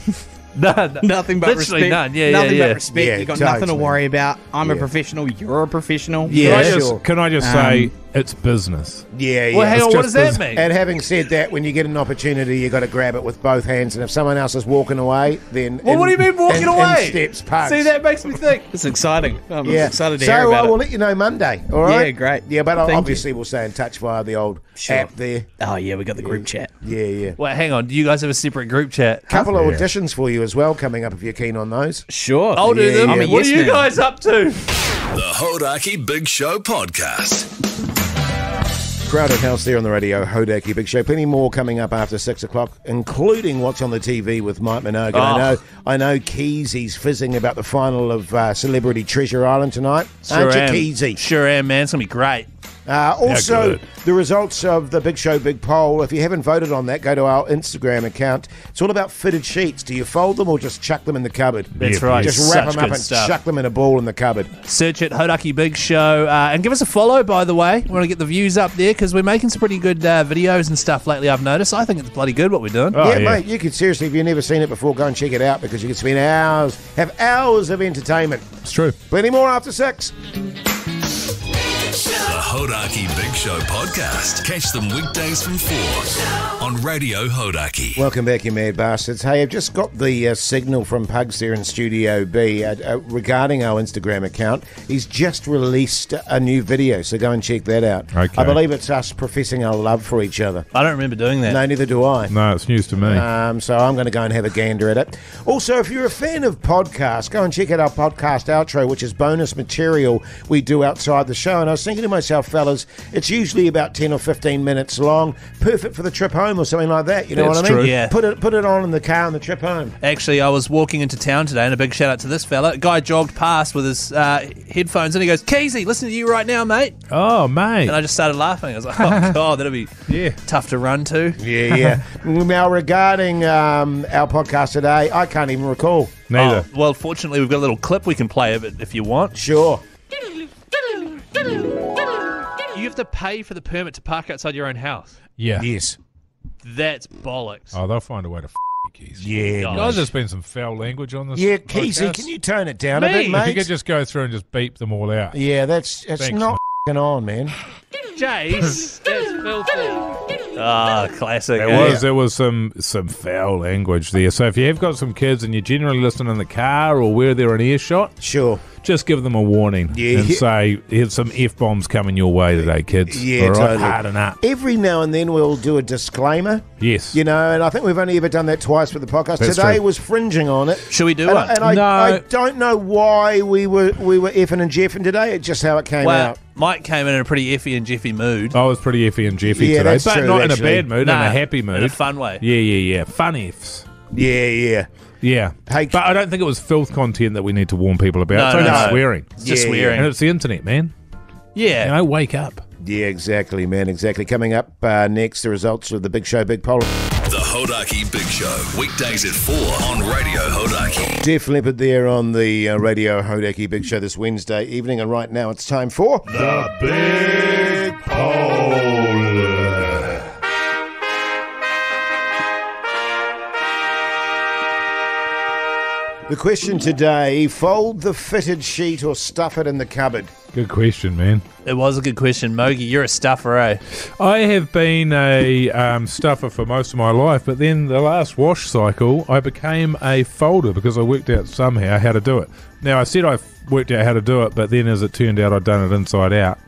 No, Nothing but literally respect. none. Yeah, nothing yeah. but respect. Yeah, You got nothing to totally. worry about. I'm a Yeah. professional. You're a professional. Yeah, Can I just sure. say, it's business. Yeah. Well, hang It's on, what just does that mean? And having said that, when you get an opportunity, you got to grab it with both hands. And if someone else is walking away, then Well, what do you mean walking away? In steps Pugs. See, that makes me think. It's exciting. I'm Yeah. excited to so hear about we'll it. let you know Monday. All right. Yeah, great. Yeah, but Thank obviously we'll stay in touch via the old app there. Oh, yeah, we got the group chat. Yeah. Well, hang on. Do you guys have a separate group chat? Couple of auditions for you as well coming up if you're keen on those. Sure. I'll do them. I'm a What yes are you man. guys up to? The Hodaki Big Show Podcast. Crowded house there on the radio, Hodaki Big Show. Plenty more coming up after 6 o'clock, including what's on the TV with Mike Minogue. And I know Keyzie's fizzing about the final of Celebrity Treasure Island tonight. Aren't you, Keyzie? Sure am, man. It's going to be great. Also, good. the results of the Big Show Big Poll. If you haven't voted on that, go to our Instagram account. It's all about fitted sheets. Do you fold them or just chuck them in the cupboard? That's Yeah, right. Just wrap Such them up good and stuff. chuck them in a ball in the cupboard. Search it, Hodaki Big Show, and give us a follow, by the way. We want to get the views up there because we're making some pretty good videos and stuff lately, I've noticed. I think it's bloody good what we're doing. Oh, yeah, yeah. mate, you could seriously, if you've never seen it before, go and check it out because you can spend hours, have hours of entertainment. It's true. Plenty more after 6. The Hodaki Big Show Podcast. Catch them weekdays from 4 on Radio Hodaki. Welcome back, you mad bastards. Hey, I've just got the signal from Pugs there in Studio B regarding our Instagram account. He's just released a new video, so go and check that out. Okay. I believe it's us professing our love for each other. I don't remember doing that. No, neither do I. No, it's news to me. So I'm going to go and have a gander at it. Also, if you're a fan of podcasts, go and check out our podcast outro, which is bonus material we do outside the show. And I was thinking to myself, fellas, it's usually about 10 or 15 minutes long, perfect for the trip home or something like that. You know That's what I mean? true. Yeah. Put it on in the car on the trip home. Actually, I was walking into town today, and a big shout out to this fella. A guy jogged past with his headphones, and he goes, "Keyzie, listen to you right now, mate." Oh, mate. And I just started laughing. I was like, "Oh God, that'll be tough to run to." Yeah. Now, regarding our podcast today, I can't even recall. Neither. Oh, well, fortunately, we've got a little clip we can play of it if you want. Sure. You have to pay for the permit to park outside your own house. Yeah. Yes. That's bollocks. Oh, they'll find a way to you, Keys. Yeah. Oh, Guys, there's been some foul language on this. Yeah, Keyzie, podcast. can you tone it down a Me? bit, If you mate? could just go through and just beep them all out. Yeah, that's Thanks, not f***ing on, man. Jase, that's filthy. Ah, classic. There was some foul language there. So if you have got some kids and you're generally listening in the car or where they're in earshot, Sure. just give them a warning and say, here's some F-bombs coming your way today, kids. Yeah, all right? totally. Harden up. Every now and then we'll do a disclaimer. Yes. You know, and I think we've only ever done that twice for the podcast. That's Today true. was fringing on it. Should we do And, one? I No. don't know why we were effing and jeffing today. It's just how it came Well, out. Mike came in a pretty effy and jeffy mood. I was pretty Effie and Jeffy Yeah, today, that's but true, not in a actually. bad mood, Nah, in a happy mood. in a fun way. Yeah. Fun Fs. Yeah. Yeah. Hey, But I don't think it was filth content that we need to warn people about. No, it's only no. swearing. It's just Yeah, swearing. And it's the internet, man. Yeah. You know, wake up. Yeah, exactly, man. Exactly. Coming up next, the results of the Big Show Big Poll. The Hodaki Big Show. Weekdays at 4 on Radio Hodaki. Def Leppard there on the Radio Hodaki Big Show this Wednesday evening. And right now it's time for... The Big Poll. The question today, fold the fitted sheet or stuff it in the cupboard? Good question, man. It was a good question. Mogi, you're a stuffer, eh? I have been a stuffer for most of my life, but then the last wash cycle, I became a folder because I worked out somehow how to do it. Now, I said I worked out how to do it, but then as it turned out, I'd done it inside out.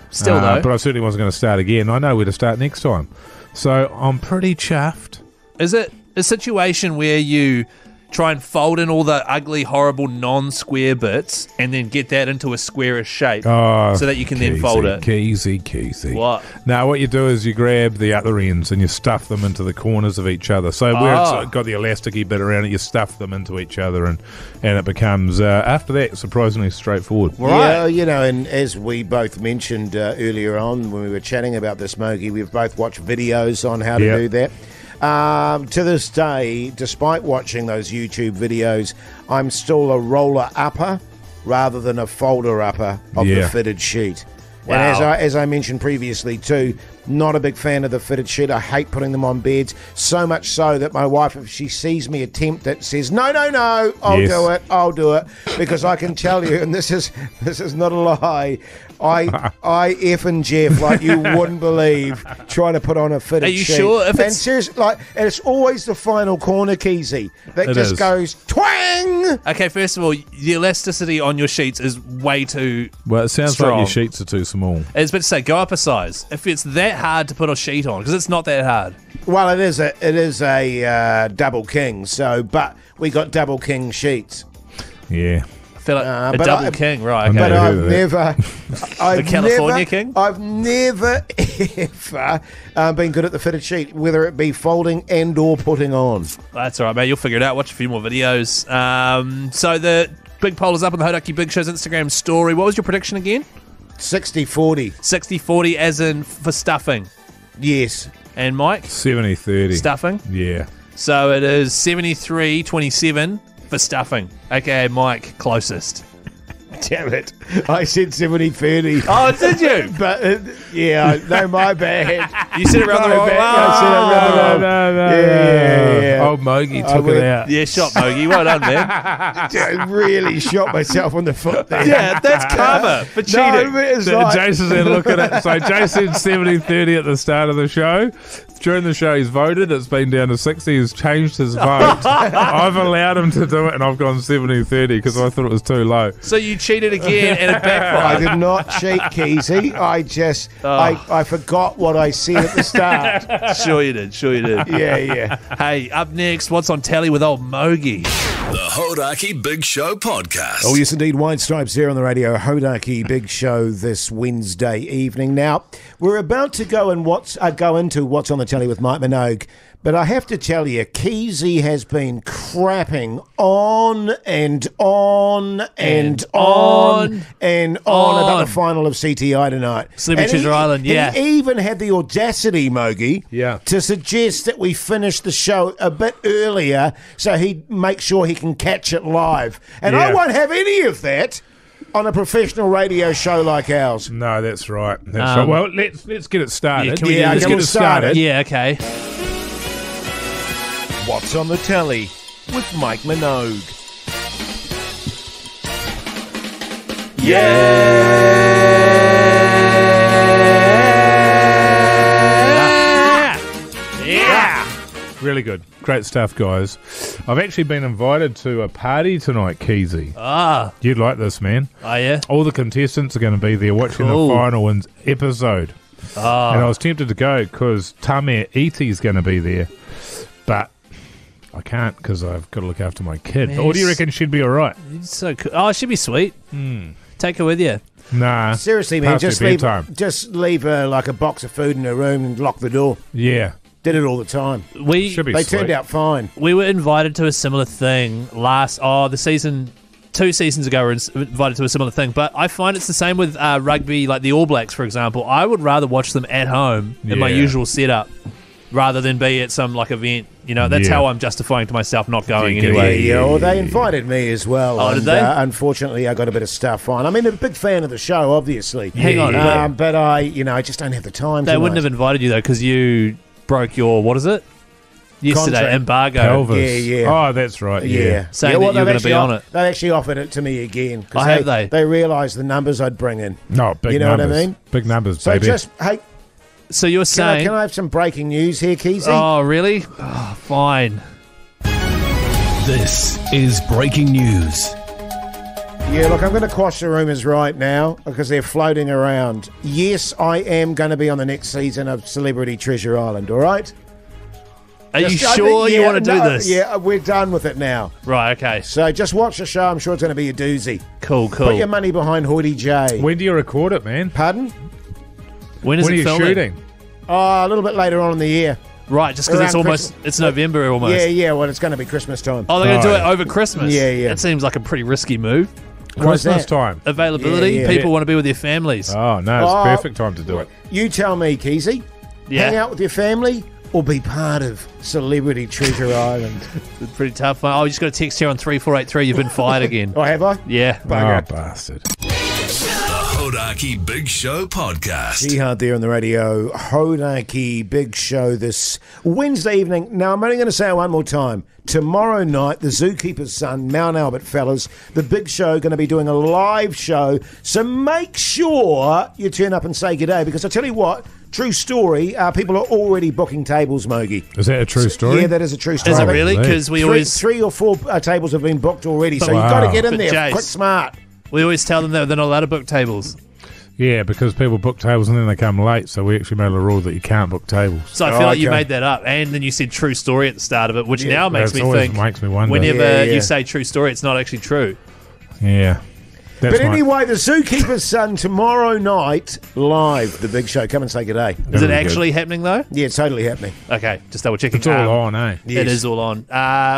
Still, though. But I certainly wasn't going to start again. I know where to start next time. So I'm pretty chuffed. Is it a situation where you try and fold in all the ugly, horrible, non-square bits and then get that into a squarish shape so that you can then fold it? Keyzie. What? Now, what you do is you grab the other ends and you stuff them into the corners of each other. So where it's got the elasticy bit around it, you stuff them into each other and it becomes, after that, surprisingly straightforward. Yeah, you know, and as we both mentioned earlier on when we were chatting about this, Mogi, we've both watched videos on how to do that. To this day, despite watching those YouTube videos, I'm still a roller upper rather than a folder upper of the fitted sheet. Wow. And as I mentioned previously too, Not a big fan of the fitted sheet. I hate putting them on beds. So much so that my wife, if she sees me attempt it, says, no, I'll do it. Because I can tell you, and this is not a lie, I effing Jeff like you wouldn't believe trying to put on a fitted sheet. Are you sure? And seriously, and it's always the final corner, Keyzie, that It just is. goes twang. Okay, first of all, the elasticity on your sheets is way too Well, it sounds strong. like your sheets are too small. I was about to say, go up a size. If it's that hard to put a sheet on, because it's not that hard. Well, it is a double king. So, but we got double king sheets. Yeah. I feel like a but double I- king, right? I'm Okay. But Yeah, I've yeah. never, I've California never, king? I've never ever been good at the fitted sheet, whether it be folding and or putting on. That's all right, mate. You'll figure it out. Watch a few more videos. So the big poll is up on the Hodaki Big Show's Instagram story. What was your prediction again? 60-40, 60-40 as in for stuffing. yes. And Mike? 70-30. Stuffing. Yeah. So it is 73-27 for stuffing. Okay, Mike, closest. Damn it! I said 70-30. Oh, did you? But yeah, no, my bad. You said it around the My wrong bad. I said it around the wrong. Yeah. Old Mogi I took went- it out. Yeah, shot Mogi. Well done, man. I really shot myself on the foot there. Yeah, that's karma for cheating. No, it's like, Jason's then look at it. So Jason 70-30 at the start of the show. During the show, he's voted. It's been down to 60. He's changed his vote. I've allowed him to do it, and I've gone 70-30 because I thought it was too low. So you cheated again and it I backfired. did not cheat, Keyzie. I just, I forgot what I said at the start. Sure you did. Yeah. Hey, up next, what's on tally with old Mogi? The Hodaki Big Show podcast. Oh, yes, indeed. White Stripes there on the radio. Hodaki Big Show this Wednesday evening. Now, we're about to go into what's on the telly with Mike Minogue, but I have to tell you, Keyzie has been crapping on and on about the final of CTI tonight. Celebrity And Treasure Island, yeah. He even had the audacity, Mogi, Yeah. to suggest that we finish the show a bit earlier so he'd make sure he can catch it live. And I Yeah. won't have any of that on a professional radio show like ours. No, that's right. That's right. Well, let's get it started. Yeah, can we do let's this? get it started. Yeah, okay. What's on the telly with Mike Minogue? Really good. Great stuff, guys. I've actually been invited to a party tonight, Keyzie. Ah, You'd like this, man. oh yeah. All the contestants are going to be there watching Cool. the final episode. Ah, And I was tempted to go because Tamir Eti's going to be there. But I can't because I've got to look after my kid. But what do you Yes. reckon? She'd be all right? so cool. Oh, it should be sweet. Take her with you. Nah. Seriously, man, Past just your leave, bedtime. like a box of food in her room and lock the door. Yeah. Did it all the time. We Should be They sweet. turned out fine. we were invited to a similar thing the season 2 seasons ago. We were invited to a similar thing, but I find it's the same with rugby, like the All Blacks, for example. I would rather watch them at home in my Yeah. usual setup rather than be at some like event. You know, that's Yeah. how I'm justifying to myself not going Yeah, anyway. Yeah, well, they invited me as well. Oh, did and, they? Unfortunately, I got a bit of stuff on. I mean, I'm a big fan of the show, obviously. Hang on, but I just don't have the time. They wouldn't have invited you though because you broke your what is it? Yesterday Contract. embargo. Pelvis. Yeah. Oh, that's right. Yeah. Saying that you were they've going to be actually on it. They actually offered it to me again. 'cause Oh, have they? They realised the numbers I'd bring in. No, big You know what I numbers. mean? Big numbers, So baby. hey, So you're saying? can I have some breaking news here, Keyzie? Oh, really? Oh, fine. This is breaking news. Yeah, look, I'm going to quash the rumours right now because they're floating around. Yes, I am going to be on the next season of Celebrity Treasure Island, all right? Are you Just- I sure think- you yeah, want to do no, this? Yeah, we're done with it now. Right, okay. So just watch the show. I'm sure it's going to be a doozy. Cool. Put your money behind Hoity J. When do you record it, man? Pardon? When is When are it you filming? shooting? Oh, a little bit later on in the year. Right, just because it's Around almost, Christmas. it's November almost. Yeah, well, it's going to be Christmas time. Oh, they're going to do Oh, it yeah. over Christmas? Yeah. That seems like a pretty risky move. Why's Christmas that? time. Availability, Yeah. people want to be with their families. Oh, no, it's Oh. perfect time to do it. You tell me, Keyzie. Yeah. Hang out with your family or be part of Celebrity Treasure Island? It's a pretty tough one. Oh, you just got a text here on 3483. You've been fired again. Oh, have I? Yeah. Oh, Bugger. bastard. The Hodaki Big Show podcast. Jihad there on the radio. Hodaki Big Show this Wednesday evening. Now, I'm only going to say it one more time. Tomorrow night, the Zookeeper's Son, Mount Albert fellas, the Big Show, going to be doing a live show. So make sure you turn up and say good day, because I tell you what, true story, people are already booking tables, Mogi. Is that a true story? Yeah, that is a true story. Is it really? Because we always... Three or four tables have been booked already, so Wow. you've got to get in But there. Jase, Quick, smart. We always tell them that they're not allowed to book tables. Yeah, because people book tables and then they come late, so we actually made a rule that you can't book tables. So I feel like you okay. made that up. And then you said true story at the start of it, which now makes That's me always think makes me wonder. whenever Yeah, yeah. you say true story, it's not actually true. Yeah. That's But anyway, the Zookeeper's Son tomorrow night, live, the Big Show. Come and say good day. Is it Very actually happening, though? Yeah, it's totally happening. Okay, just double checking. It's all on, eh? It is all on.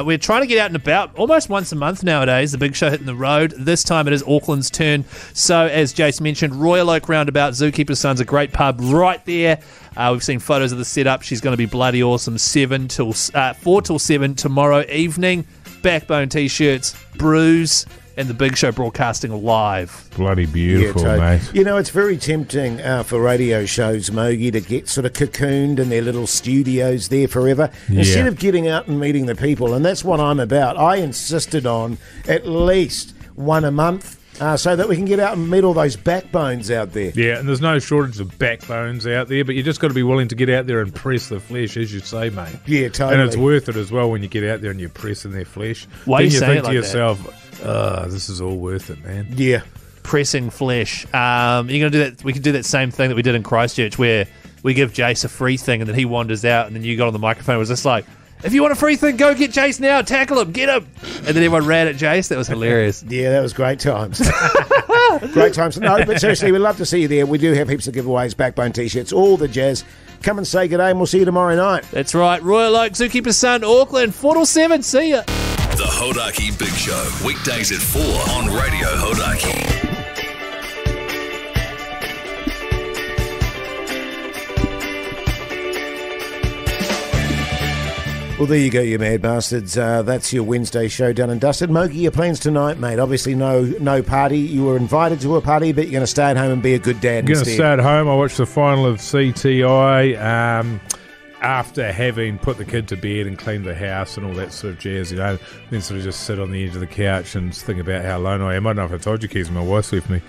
We're trying to get out and about almost once a month nowadays. The Big Show hitting the road. This time it is Auckland's turn. So, as Jase mentioned, Royal Oak Roundabout, Zookeeper's Son's a great pub right there. We've seen photos of the setup. She's going to be bloody awesome. 4 till 7 tomorrow evening. Backbone T-shirts, brews, and the Big Show broadcasting live. Bloody beautiful, totally. mate. You know, it's very tempting for radio shows, Mogi, to get sort of cocooned in their little studios there forever, instead of getting out and meeting the people. And that's what I'm about. I insisted on at least one a month so that we can get out and meet all those backbones out there. Yeah, and there's no shortage of backbones out there, but you just got to be willing to get out there and press the flesh, as you say, mate. Yeah, totally. And it's worth it as well when you get out there and you're pressing their flesh. Why then you you saying think it to like yourself, this is all worth it, man. Yeah. Pressing flesh. You're going to do that. We can do that same thing that we did in Christchurch, where we give Jase a free thing and then he wanders out, and then you got on the microphone. It was just like, if you want a free thing, go get Jase now. Tackle him. Get him. And then everyone ran at Jase. That was hilarious. Yeah, that was great times. Great times. No, but seriously, we'd love to see you there. We do have heaps of giveaways, Backbone T-shirts, all the jazz. Come and say good day, and we'll see you tomorrow night. That's right. Royal Oak, Zookeeper's Son, Auckland, 4 till 7. See ya. The Hodaki Big Show, weekdays at 4 on Radio Hodaki. Well, there you go, you mad bastards. That's your Wednesday show done and dusted. Mogi, your plans tonight, mate? Obviously no party. You were invited to a party, but you're going to stay at home and be a good dad I'm going to instead. stay at home. I watched the final of CTI after having put the kid to bed and cleaned the house and all that sort of jazz, you know. Then sort of just sit on the edge of the couch and think about how alone I am. I don't know if I told you, Keyzie, my wife's with me.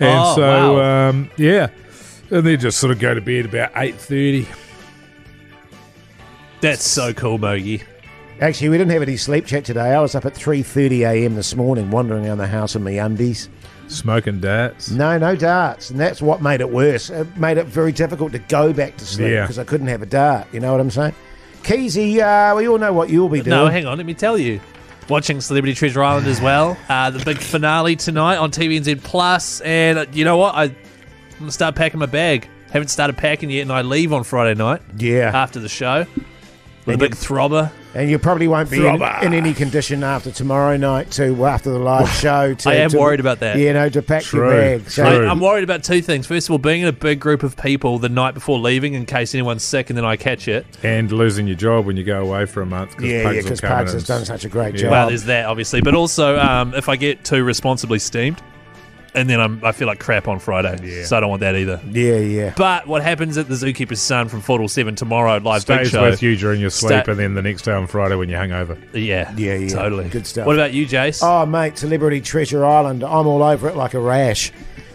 And yeah. And then just sort of go to bed about 8:30. That's so cool, Mogi. Actually, we didn't have any sleep chat today. I was up at 3:30 a.m. this morning, wandering around the house in my undies. Smoking darts. No darts. And that's what made it worse. It made it very difficult to go back to sleep because I couldn't have a dart. You know what I'm saying? Keyzie, we all know what you'll be doing. No, hang on. Let me tell you. Watching Celebrity Treasure Island as well. The big finale tonight on TVNZ Plus. And you know what? I'm going to start packing my bag. Haven't started packing yet, and I leave on Friday night. Yeah. After the show. With a big throbber. And you probably won't be in any condition after tomorrow night after the live show. I am worried about that. You know, to pack your bag. So I'm worried about two things. First of all, being in a big group of people the night before leaving in case anyone's sick and then I catch it. And losing your job when you go away for a month. Because Pugs has done such a great job. Well, there's that, obviously. But also, if I get too responsibly steamed, and then I feel like crap on Friday. Yeah. So I don't want that either. Yeah. But what happens at the Zookeeper's Son from 4 till 7 tomorrow, live Big Stays Show. with you during your sleep and then the next day on Friday when you're hungover. Yeah. Totally. Good stuff. What about you, Jase? Oh, mate, Celebrity Treasure Island. I'm all over it like a rash.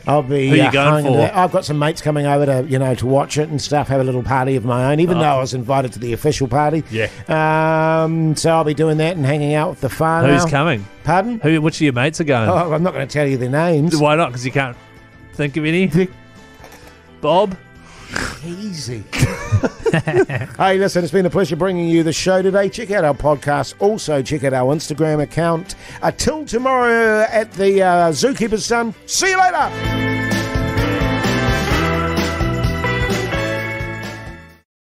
I'll be. Who are you going for? I've got some mates coming over to watch it and stuff. Have a little party of my own, even though I was invited to the official party. Yeah. So I'll be doing that and hanging out with the farm. Who's coming? Pardon? Which of your mates are going? Oh, I'm not going to tell you their names. Why not? Because you can't think of any. Bob. Easy. Hey, listen, it's been a pleasure bringing you the show today. Check out our podcast. Also, check out our Instagram account. Till tomorrow at the Zookeeper's Son. See you later.